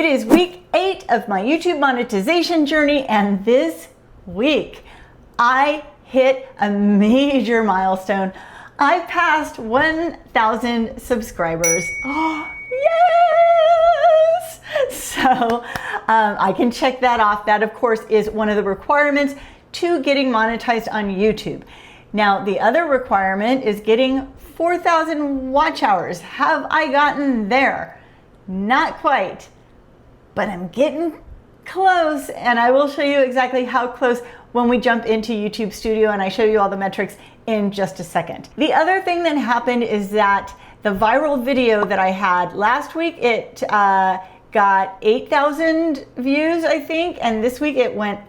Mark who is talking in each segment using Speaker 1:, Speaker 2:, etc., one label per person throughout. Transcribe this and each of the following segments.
Speaker 1: It is week 8 of my YouTube monetization journey, and this week I hit a major milestone. I passed 1,000 subscribers. Oh, yes! So I can check that off. That, of course, is one of the requirements to getting monetized on YouTube. Now, the other requirement is getting 4,000 watch hours. Have I gotten there? Not quite, but I'm getting close, and I will show you exactly how close when we jump into YouTube Studio and I show you all the metrics in just a second. The other thing that happened is that the viral video that I had last week, it got 8,000 views, I think, and this week it went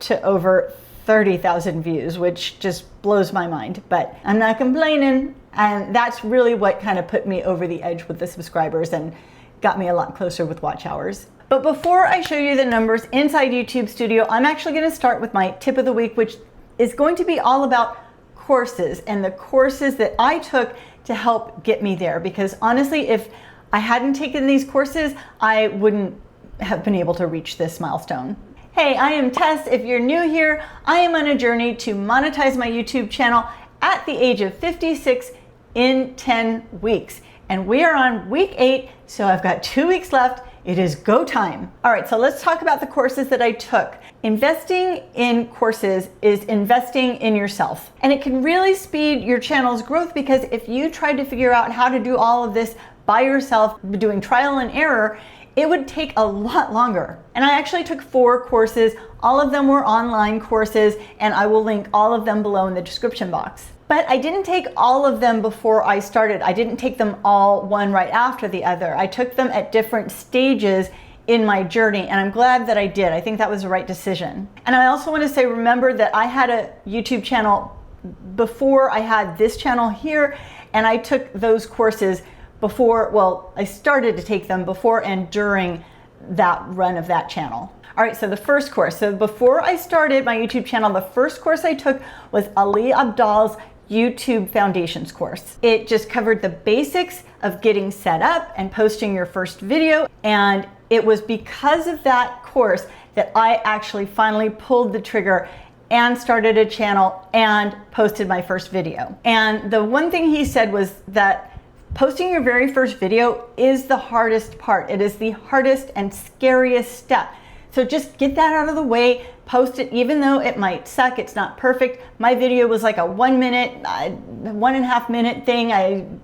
Speaker 1: to over 30,000 views, which just blows my mind, but I'm not complaining. And that's really what kind of put me over the edge with the subscribers and got me a lot closer with watch hours. But before I show you the numbers inside YouTube Studio, I'm actually going to start with my tip of the week, which is going to be all about courses and the courses that I took to help get me there. Because honestly, if I hadn't taken these courses, I wouldn't have been able to reach this milestone. Hey, I am Tess. If you're new here, I am on a journey to monetize my YouTube channel at the age of 56 in 10 weeks. And we are on week 8, so I've got 2 weeks left. It is go time. All right, so let's talk about the courses that I took. Investing in courses is investing in yourself. And it can really speed your channel's growth, because if you tried to figure out how to do all of this by yourself, doing trial and error, it would take a lot longer. And I actually took 4 courses. All of them were online courses, and I will link all of them below in the description box. But I didn't take all of them before I started. I didn't take them all one right after the other. I took them at different stages in my journey, and I'm glad that I did. I think that was the right decision. And I also want to say, remember that I had a YouTube channel before I had this channel here, and I took those courses before, well, I started to take them before and during that run of that channel. All right, so the first course. So before I started my YouTube channel, the first course I took was ABDAAL's YouTube Foundations course. It just covered the basics of getting set up and posting your first video. And it was because of that course that I actually finally pulled the trigger and started a channel and posted my first video. And the one thing he said was that posting your very first video is the hardest part. It is the hardest and scariest step. So just get that out of the way, post it, even though it might suck, it's not perfect. My video was like a 1 minute, 1.5 minute thing.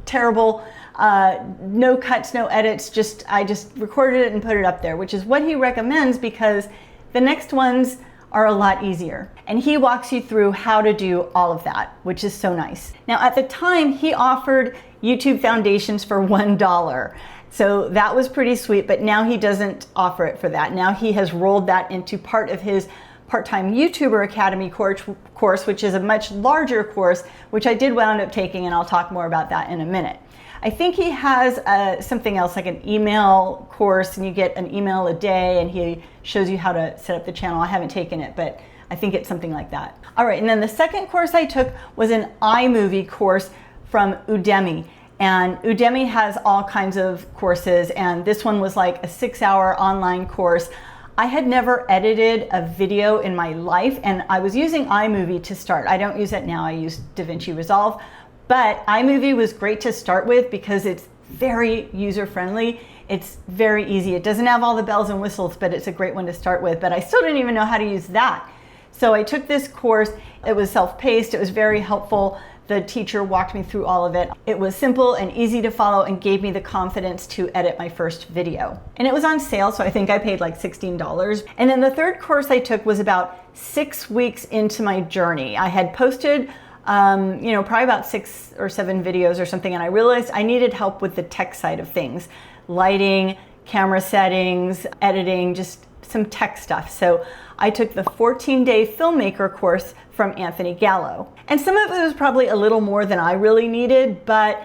Speaker 1: Terrible, no cuts, no edits, I just recorded it and put it up there, which is what he recommends, because the next ones are a lot easier. And he walks you through how to do all of that, which is so nice. Now, at the time, he offered YouTube Foundations for $1. So that was pretty sweet, but now he doesn't offer it for that. Now he has rolled that into part of his part-time YouTuber Academy course, which is a much larger course, which I did wound up taking, and I'll talk more about that in a minute. I think he has something else, like an email course, and you get an email a day, and he shows you how to set up the channel. I haven't taken it, but I think it's something like that. All right, and then the second course I took was an iMovie course from UDEMY. And UDEMY has all kinds of courses, and this one was like a 6-hour online course. I had never edited a video in my life, and I was using iMovie to start. I don't use it now, I use DaVinci Resolve, but iMovie was great to start with because it's very user-friendly. It's very easy. It doesn't have all the bells and whistles, but it's a great one to start with, but I still didn't even know how to use that. So I took this course. It was self-paced, it was very helpful. The teacher walked me through all of it. It was simple and easy to follow and gave me the confidence to edit my first video. And it was on sale, so I think I paid like $16. And then the third course I took was about 6 weeks into my journey. I had posted, probably about 6 or 7 videos or something, and I realized I needed help with the tech side of things. Lighting, camera settings, editing, just some tech stuff. So I took the 14-day FILMMAKER course from Anthony Gallo. And some of it was probably a little more than I really needed, but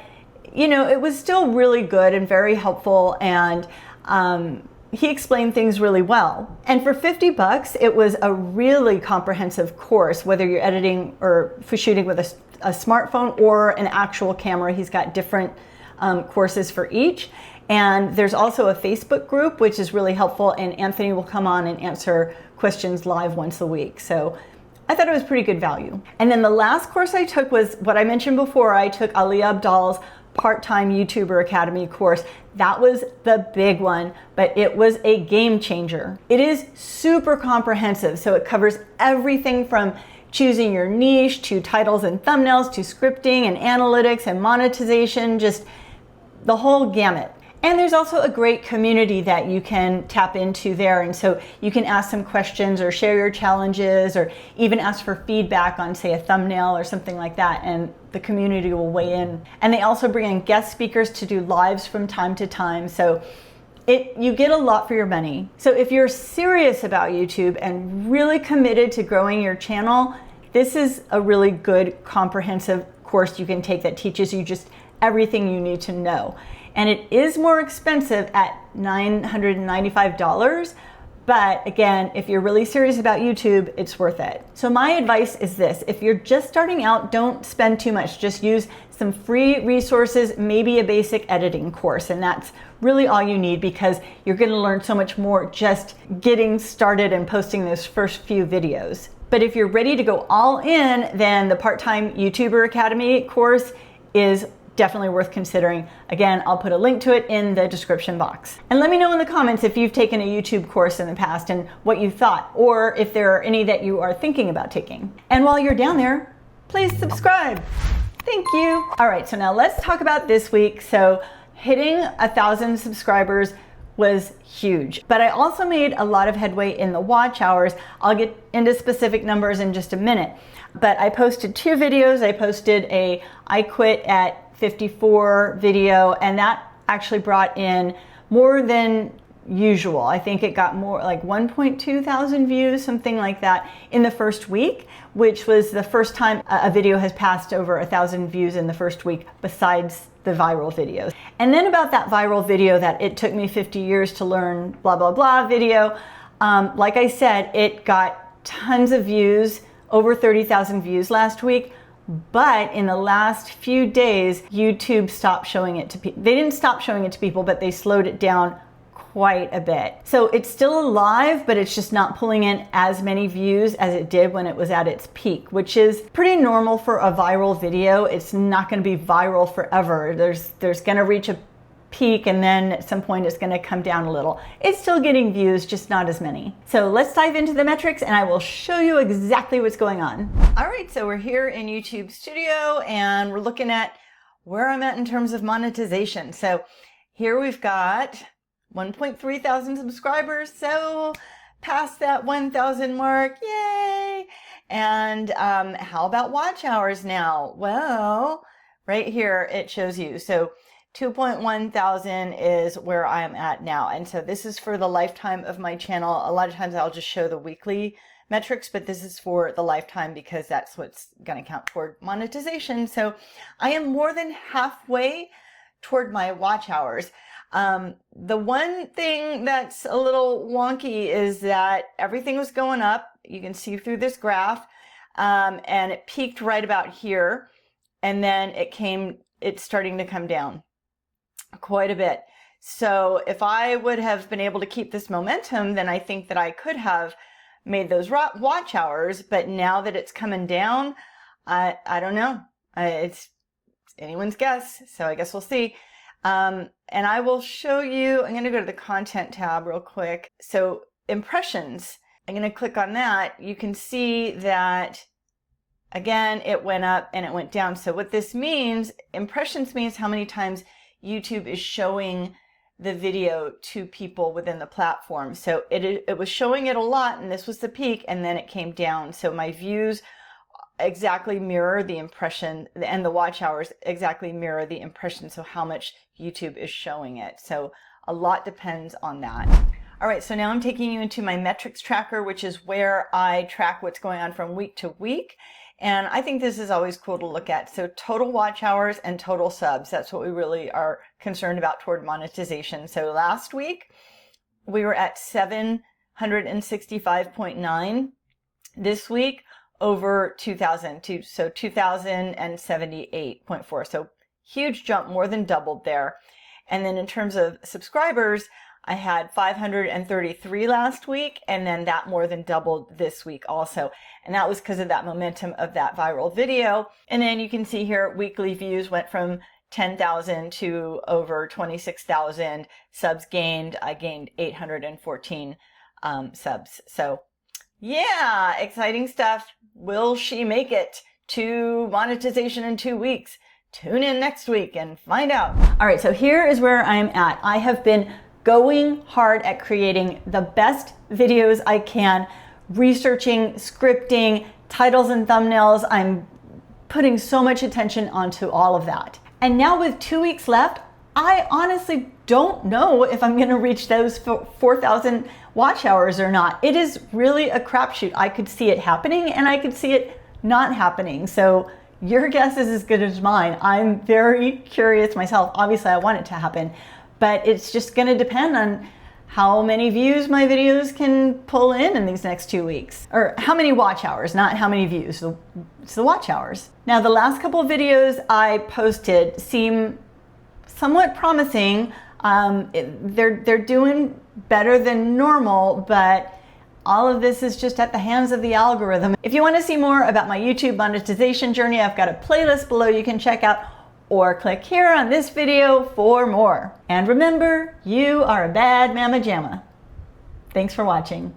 Speaker 1: it was still really good and very helpful, and he explained things really well. And for $50, it was a really comprehensive course, whether you're editing or for shooting with a smartphone or an actual camera. He's got different courses for each. And there's also a Facebook group, which is really helpful, and Anthony will come on and answer questions live once a week. So I thought it was pretty good value. And then the last course I took was what I mentioned before. I took Ali Abdaal's Part-Time YouTuber Academy course. That was the big one, but it was a game changer. It is super comprehensive, so it covers everything from choosing your niche to titles and thumbnails to scripting and analytics and monetization, just the whole gamut. And there's also a great community that you can tap into there. And so you can ask some questions or share your challenges or even ask for feedback on, say, a thumbnail or something like that. And the community will weigh in. And they also bring in guest speakers to do lives from time to time. So you get a lot for your money. So if you're serious about YouTube and really committed to growing your channel, this is a really good comprehensive course you can take that teaches you just everything you need to know. And it is more expensive at $995, but again, if you're really serious about YouTube, it's worth it. So my advice is this: if you're just starting out, don't spend too much. Just use some free resources, maybe a basic editing course, and that's really all you need, because you're gonna learn so much more just getting started and posting those first few videos. But if you're ready to go all in, then the Part-Time YouTuber Academy course is definitely worth considering. Again, I'll put a link to it in the description box. And let me know in the comments if you've taken a YouTube course in the past and what you thought, or if there are any that you are thinking about taking. And while you're down there, please subscribe. Thank you. All right, so now let's talk about this week. So hitting 1,000 subscribers was huge, but I also made a lot of headway in the watch hours. I'll get into specific numbers in just a minute, but I posted 2 videos. I posted a I Quit at 54 video, and that actually brought in more than usual. I think it got more like 1.2 thousand views, something like that, in the first week, which was the first time a video has passed over 1,000 views in the first week, besides the viral videos. And then about that viral video that it took me 50 years to learn blah, blah, blah video, like I said, it got tons of views, over 30,000 views last week. But in the last few days, YouTube stopped showing it to people. They didn't stop showing it to people, but they slowed it down quite a bit. So it's still alive, but it's just not pulling in as many views as it did when it was at its peak, which is pretty normal for a viral video. It's not going to be viral forever. There's going to reach a peak, and then at some point it's going to come down a little. It's still getting views, just not as many. So let's dive into the metrics and I will show you exactly what's going on. All right, so we're here in YouTube Studio and we're looking at where I'm at in terms of monetization. So here we've got 1.3 thousand subscribers, so past that 1,000 mark, yay! And how about watch hours now? Well, right here it shows you. So 2.1 thousand is where I'm at now. And so this is for the lifetime of my channel. A lot of times I'll just show the weekly metrics, but this is for the lifetime because that's what's going to count toward monetization. So I am more than halfway toward my watch hours. The one thing that's a little wonky is that everything was going up. You can see through this graph, and it peaked right about here. And then it's starting to come down quite a bit. So if I would have been able to keep this momentum, then I think that I could have made those watch hours. But now that it's coming down, I don't know. It's anyone's guess. So I guess we'll see. And I will show you, I'm going to go to the content tab real quick. So impressions, I'm going to click on that. You can see that, again, it went up and it went down. So what this means, impressions means how many times YouTube is showing the video to people within the platform. So it was showing it a lot, and this was the peak, and then it came down. So my views exactly mirror the impression, and the watch hours exactly mirror the impression, so how much YouTube is showing it. So a lot depends on that. All right, so now I'm taking you into my metrics tracker, which is where I track what's going on from week to week. And I think this is always cool to look at. So total watch hours and total subs, that's what we really are concerned about toward monetization. So last week we were at 765.9. This week over 2,000, so 2,078.4. So huge jump, more than doubled there. And then in terms of subscribers, I had 533 last week, and then that more than doubled this week also. And that was because of that momentum of that viral video. And then you can see here, weekly views went from 10,000 to over 26,000 subs gained. I gained 814 subs. So yeah, exciting stuff. Will she make it to monetization in 2 weeks? Tune in next week and find out. All right, so here is where I'm at. I have been going hard at creating the best videos I can, researching, scripting, titles and thumbnails. I'm putting so much attention onto all of that. And now with 2 weeks left, I honestly don't know if I'm gonna reach those 4,000 watch hours or not. It is really a crapshoot. I could see it happening and I could see it not happening. So your guess is as good as mine. I'm very curious myself. Obviously, I want it to happen, but it's just going to depend on how many views my videos can pull in these next 2 weeks. Or how many watch hours, not how many views. It's the watch hours. Now, the last couple of videos I posted seem somewhat promising. They're doing better than normal, but all of this is just at the hands of the algorithm. If you want to see more about my YouTube monetization journey, I've got a playlist below you can check out, or click here on this video for more. And remember, you are a bad mamma jamma. Thanks for watching.